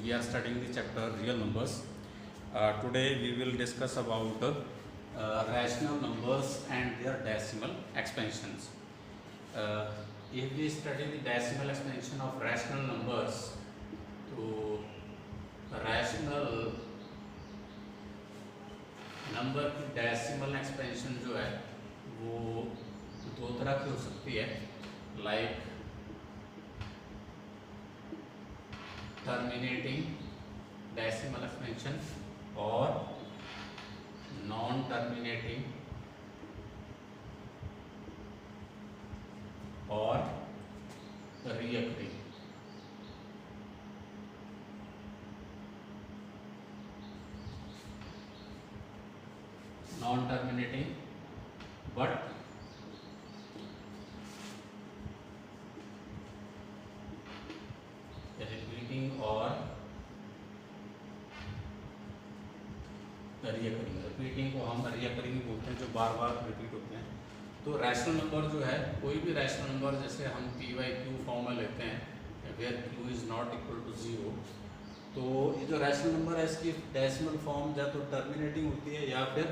we are studying the chapter real numbers. Today we will discuss about rational numbers and their decimal expansions. Uh, if we study the decimal expansion of rational numbers, तो rational number की decimal expansion जो है वो दो तरह की हो सकती है, लाइक टर्मिनेटिंग डेसिमल एक्सपेंशन और नॉन टर्मिनेटिंग और recurring. Non terminating but repeating और रिकरिंग। रिपीटिंग को हम रिकरिंग बोलते हैं, जो बार बार रिपीट होते हैं। तो रैशनल नंबर जो है, कोई भी रैशनल नंबर जैसे हम पी वाई क्यू फॉर्म में लेते हैं where q is not equal to zero, तो ये जो रैशनल नंबर है इसकी डेसिमल फॉर्म या तो टर्मिनेटिंग होती है या फिर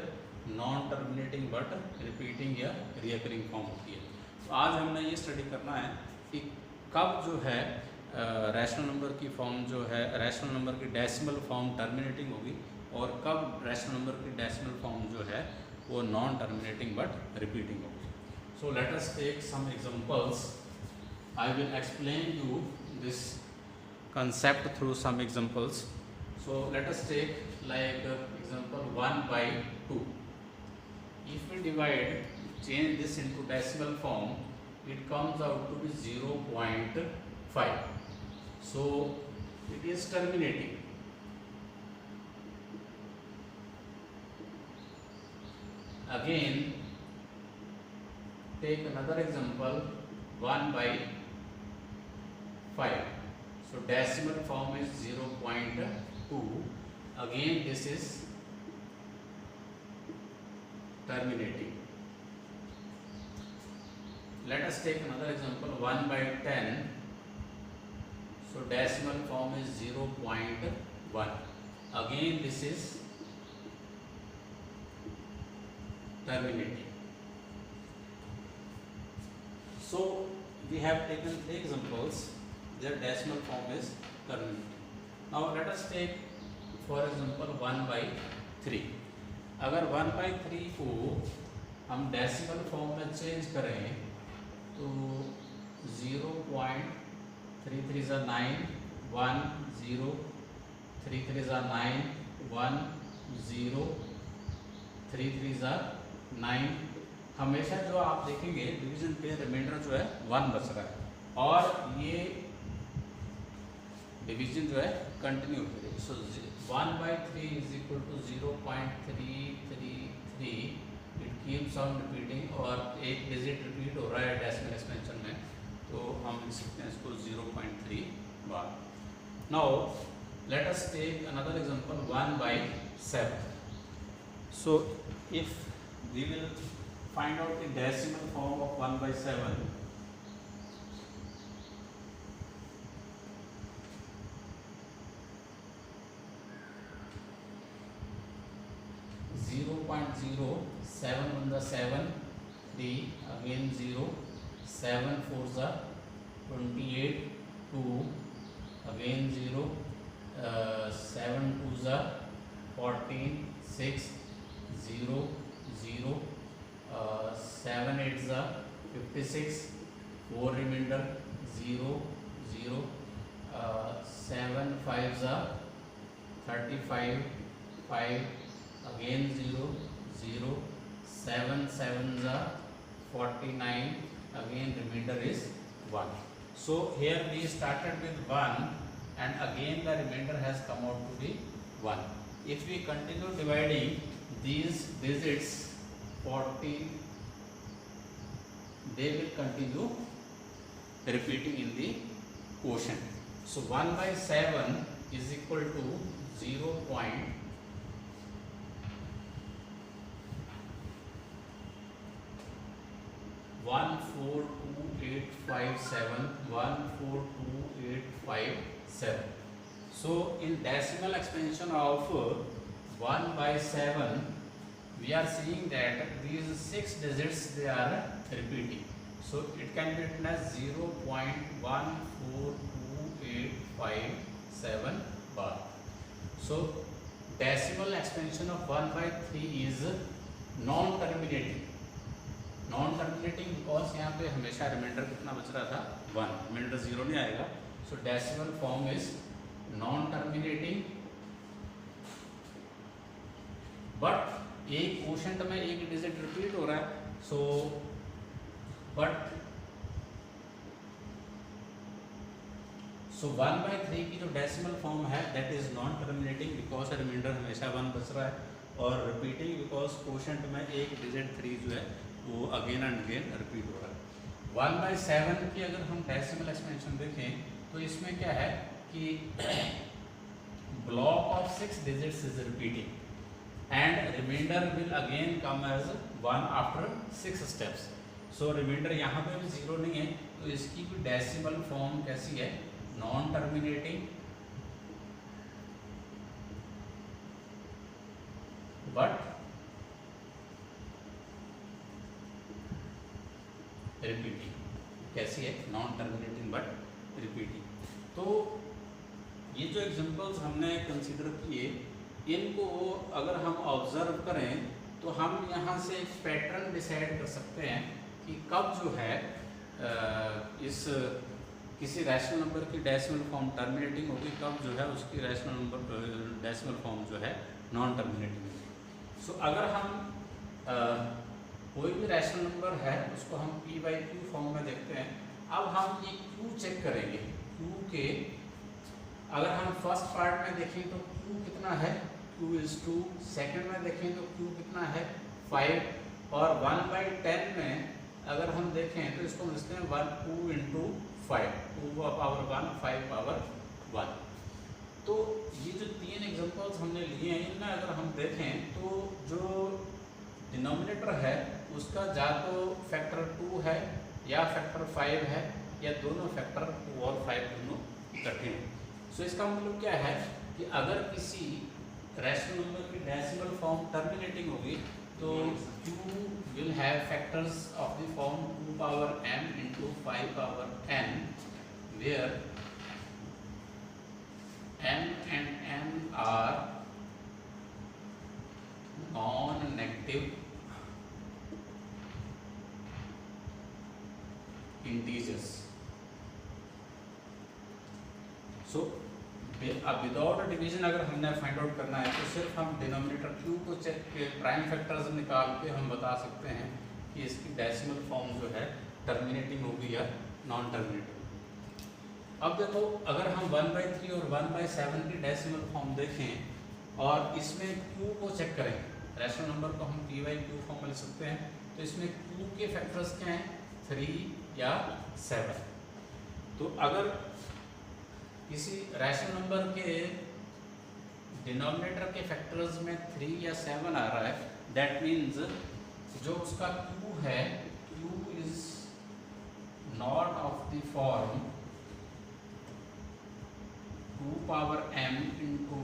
नॉन टर्मिनेटिंग बट रिपीटिंग या रिकरिंग फॉर्म होती है। तो आज हमने ये स्टडी करना है कि कब जो है रैशनल नंबर की फॉर्म जो है, रैशनल नंबर की डेसिमल फॉर्म टर्मिनेटिंग होगी और कब रैशनल नंबर की डेसिमल फॉर्म जो है वो नॉन टर्मिनेटिंग बट रिपीटिंग होगी। So let us take some examples. I will explain you this concept through some examples. So let us take like example 1/2. If we change this into decimal form, it comes out to be 0.5. So it is terminating. Again take another example 1/5. So decimal form is 0.2. Again this is terminating. Let us take another example 1/10. So decimal form is 0.1. Again this is terminating. So we have taken 3 examples. Their decimal form is terminating. Now let us take for example 1/3. अगर 1/3 को हम decimal form में change करें तो 0.33 is 9, 1 0, 33 is 9, 1 0, 33 is 9। हमेशा जो आप देखेंगे डिवीजन पे रिमाइंडर जो है 1 बच रहा है और ये डिवीजन जो है कंटिन्यू करेगी। So 1/3 is equal to 0.333। It keeps on repeating और एक डिजिट रिपीट हो रहा है डेसिमल एक्सपेंशन में, तो हम लिख सकते हैं इसको 0.3 बार। Now let us take another example 1/7। So if we will find out the decimal form of 1/7, 0.07 on the 7, 3 again 0, 7 4s are 28, 2 again 0, 7 2s are 14, 6 0 0, 7 8s are 56, 4 remainder 0 0, 7 5s are 35, 5 again 0 0, 7 7s are 49, again remainder is 1. So here we started with 1 and again the remainder has come out to be 1. If we continue dividing these digits 40, they will continue repeating in the quotient. So 1/7 is equal to 0.142857, 142,857. So in decimal expansion of 1/7, we are seeing that these 6 digits they are repeating. So it can be written as 0.142857 bar. So decimal expansion of 1/3 is non-terminating. Non-terminating because यहाँ पे हमेशा reminder कितना बच रहा था 1, reminder 0 नहीं आएगा. So decimal form is non-terminating, but एक क्वोशंट में एक डिजिट रिपीट हो रहा है. So but 1/3 की जो डेसिमल फॉर्म है that is non terminating because remainder हमेशा 1 बच रहा है, और रिपीटिंग बिकॉज क्वोशंट में एक डिजिट 3 जो है वो अगेन एंड अगेन रिपीट हो रहा है. 1/7 की अगर हम डेसिमल एक्सपेंशन देखें तो इसमें क्या है कि block of 6 digits is repeating and remainder will again come as 1 after 6 steps. So remainder यहाँ पे भी 0 नहीं है, तो इसकी भी डेसिमल फॉर्म कैसी है, नॉन टर्मिनेटिंग बट रिपीटिंग. कैसी है, नॉन टर्मिनेटिंग बट रिपीटिंग. तो ये जो एग्जांपल्स हमने कंसीडर किए, इनको अगर हम ऑब्जर्व करें तो हम यहाँ से एक पैटर्न डिसाइड कर सकते हैं कि कब जो है इस किसी रैशनल नंबर की डेसिमल फॉर्म टर्मिनेटिंग होगी, कब जो है उसकी रैशनल नंबर डेसिमल फॉर्म जो है नॉन टर्मिनेटिंग होगी. सो अगर हम कोई भी रैशनल नंबर है उसको हम p/q फॉर्म में देखते हैं. अब हम ये q चेक करेंगे. q के अगर हम फर्स्ट पार्ट में देखें तो q कितना है, q is 2. सेकेंड में देखें तो q कितना है 5, और 1/10 में अगर हम देखें तो इसको लिखते हैं 2 into 5, 2 पावर 1, 5 पावर 1. तो ये जो 3 एग्जांपल्स हमने लिए हैं इनमें अगर हम देखें तो जो डिनोमिनेटर है उसका या तो फैक्टर 2 है या फैक्टर 5 है या दोनों फैक्टर 2 और 5 दोनों इकट्ठे हैं. सो इसका मतलब क्या है कि अगर किसी रैशनल नंबर की डेसिमल फॉर्म टर्मिनेटिंग होगी तो q will have factors of the form 2 power m into 5 power n, where m and n are non-negative integers. So अब विदाउट डिवीजन अगर हमने फाइंड आउट करना है तो सिर्फ हम डिनोमिनेटर q को चेक के प्राइम फैक्टर्स निकाल के हम बता सकते हैं कि इसकी डेसिमल फॉर्म जो है टर्मिनेटिंग होगी या नॉन टर्मिनेटिंग. अब देखो अगर हम 1/3 और 1/7 की डेसिमल फॉर्म देखें और इसमें q को चेक करें, रैशनल नंबर को हम p/q फॉर्म में लिख सकते हैं. तो इसमें q के फैक्टर्स क्या हैं, 3 या 7. तो अगर किसी रैशनल नंबर के डिनोमिनेटर के फैक्टर्स में 3 या 7 आ रहा है, दैट मीन्स जो उसका q है, q is not of the form 2 power m into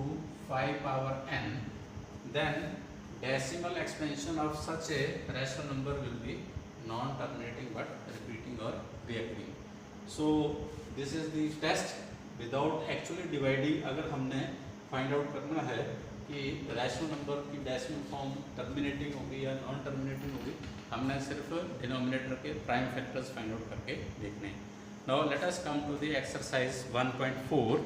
5 power n, then decimal expansion of such a rational number will be non-terminating but repeating or reoccurring. So this is the test. Without actually dividing अगर हमने find out करना है कि rational number की decimal form terminating होगी या non terminating होगी, हमने सिर्फ डिनोमिनेटर के प्राइम फैक्टर्स फाइंड आउट करके देखने हैं. Now let us come to the exercise 1.4.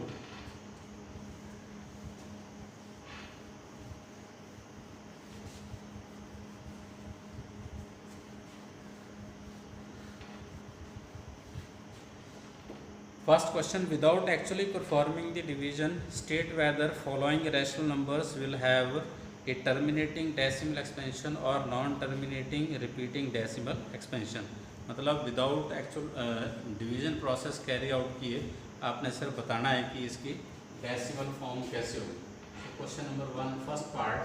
First question, without actually performing the division, state whether following rational numbers will have a terminating decimal expansion or non-terminating repeating decimal expansion. मतलब without actual division process carry out किए आपने सिर्फ बताना है कि इसकी decimal form कैसे होगी. Question number 1 first part,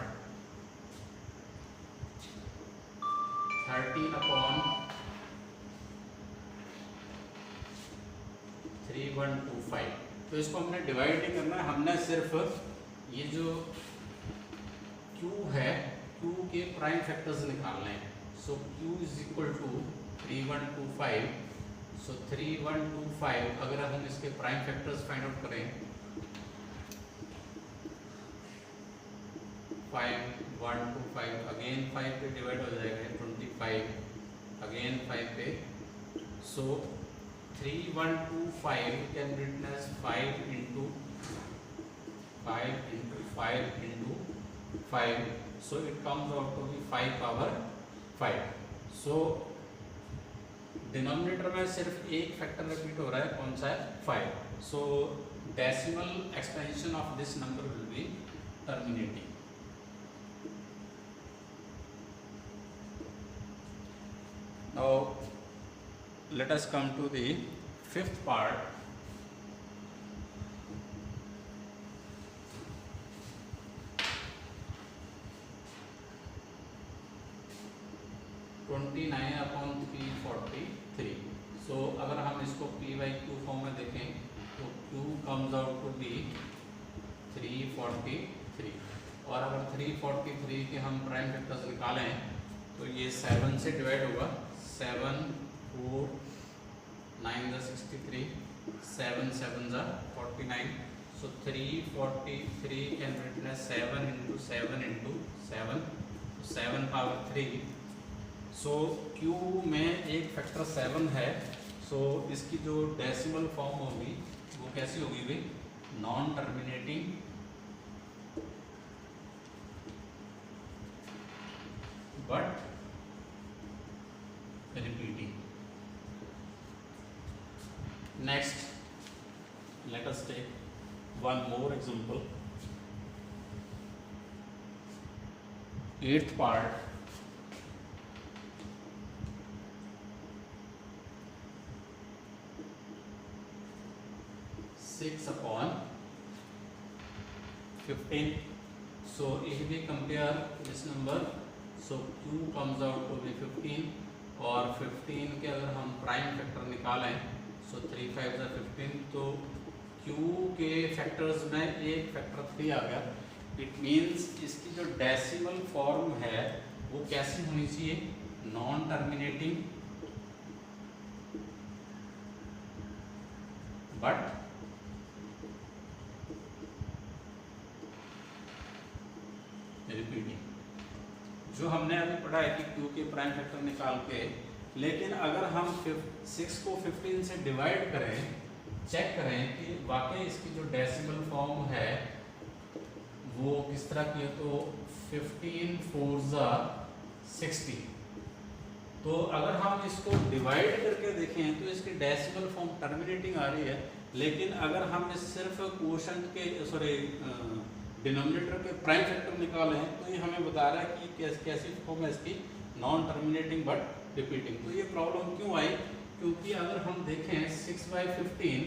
30/3125. तो इसको हमने डिवाइड नहीं करना है, हमने सिर्फ ये जो Q है, Q के प्राइम फैक्टर्स निकालने हैं। सो Q इज इक्वल टू 3125। सो 3125 अगर हम इसके प्राइम फैक्टर्स फाइंड आउट करें, 5125 अगेन 5 पे डिवाइड हो जाएगा, 25 अगेन 5 पे। सो 3125 can written as 5 into 5 into 5 into 5, so it comes out to be 5 power 5. so denominator में सिर्फ एक फैक्टर रिपीट हो रहा है, कौन सा है? 5. so decimal expansion of this number will be terminating. Now let us come to the fifth part. (29/343). सो अगर हम इसको P/Q फॉर्म में देखें तो Q comes out to be 343, और अगर 343 के हम प्राइम फैक्टर्स निकालें तो ये 7 से डिवाइड होगा। 7 4 9 63, 7 7 49. So 343 can written as 7 into 7 into 7, so 7 power 3. So Q में एक फैक्टर 7 है। सो इसकी जो डेसिमल फॉर्म होगी वो कैसी होगी भाई? Non terminating but repeating. Next let us take one more example. 8th part. Six upon 15. So if we compare this number, so Q comes out to be 15, और 15 के अगर हम प्राइम फैक्टर निकालें, so 3 5 15, तो Q के factors में एक factor 3 आ गया। इट मीन्स इसकी जो डेसिमल फॉर्म है वो कैसी होनी चाहिए? Non terminating but repeating. जो हमने अभी पढ़ा है कि Q के प्राइम फैक्टर निकाल के, लेकिन अगर हम 6 को 15 से डिवाइड करें, चेक करें कि वाकई इसकी जो डेसिमल फॉर्म है वो किस तरह की है, तो 15 4 60। तो अगर हम इसको डिवाइड करके देखें तो इसकी डेसिमल फॉर्म टर्मिनेटिंग आ रही है, लेकिन अगर हम इस सिर्फ क्वोशंट के डिनोमिनेटर के प्राइम फैक्टर निकालें तो ये हमें बता रहा है कि कैसी फॉर्म है इसकी? Non terminating but repeating. तो ये प्रॉब्लम क्यों आई? क्योंकि अगर हम देखें 6/15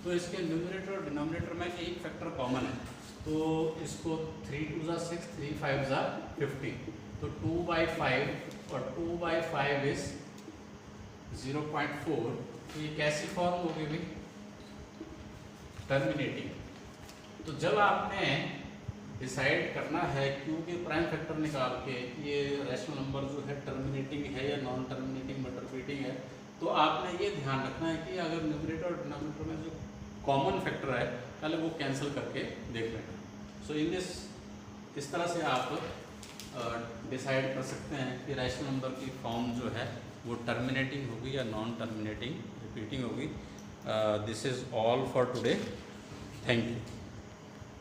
तो इसके न्यूमरेटर और डिनोमिनेटर में एक फैक्टर कॉमन है, तो इसको 3 2 6 3 5 15, तो 2/5 और 2/5 इज 0.4। तो ये कैसी फॉर्म होगी भी? टर्मिनेटिंग। तो जब आपने डिसाइड करना है Q के प्राइम फैक्टर निकाल के ये रैशनल नंबर जो है टर्मिनेटिंग है या नॉन टर्मिनेटिंग बट रिपीटिंग है, तो आपने ये ध्यान रखना है कि अगर न्यूमरेटर और डिनोमिनेटर में जो कॉमन फैक्टर है पहले वो कैंसिल करके देख लेना। सो इन दिस इस तरह से आप डिसाइड कर सकते हैं कि रैशनल नंबर की फॉर्म जो है वो टर्मिनेटिंग होगी या नॉन टर्मिनेटिंग रिपीटिंग होगी। This is all for today. Thank you.